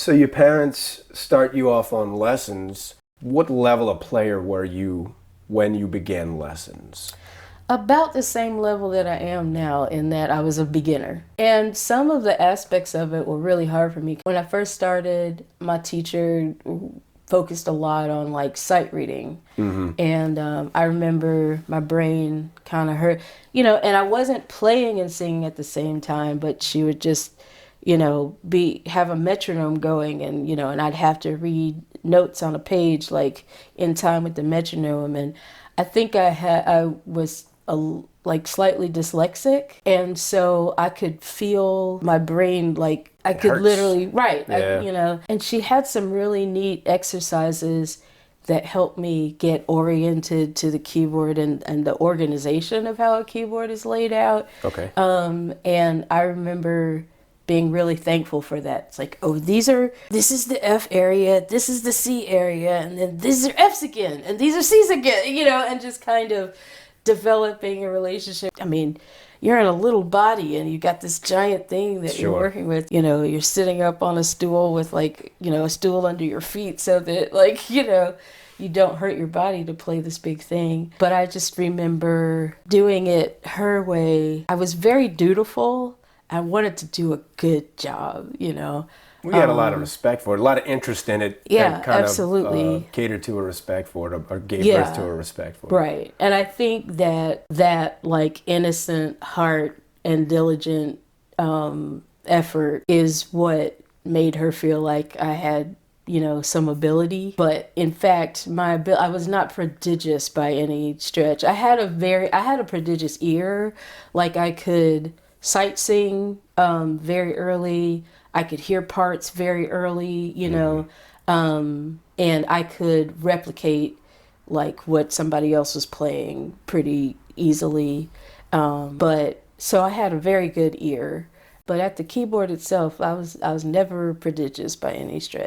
So your parents start you off on lessons. What level of player were you when you began lessons? About the same level that I am now, in that I was a beginner. And some of the aspects of it were really hard for me. When I first started, my teacher focused a lot on like sight reading. And I remember my brain kind of hurt, and I wasn't playing and singing at the same time, but she would just, have a metronome going, and I'd have to read notes on a page like in time with the metronome. And I think I was like slightly dyslexic, and so I could feel my brain, like I could hurts. literally Yeah. and she had some really neat exercises that helped me get oriented to the keyboard and the organization of how a keyboard is laid out. Okay. And I remember being really thankful for that. It's like, oh, this is the F area, this is the C area, and then these are Fs again, and these are Cs again, and just kind of developing a relationship. I mean, you're in a little body and you got this giant thing that you're working with. You're sitting up on a stool with like, a stool under your feet so that like, you don't hurt your body to play this big thing. But I just remember doing it her way. I was very dutiful. I wanted to do a good job. We had a lot of respect for it, a lot of interest in it. Yeah, and kind absolutely. of catered to a respect for it, or gave birth to a respect for it. Right. And I think that like innocent heart and diligent effort is what made her feel like I had, some ability. But in fact, I was not prodigious by any stretch. I had a prodigious ear. Like I could sight sing very early. I could hear parts very early, and I could replicate like what somebody else was playing pretty easily. But so I had a very good ear. But at the keyboard itself, I was never prodigious by any stretch.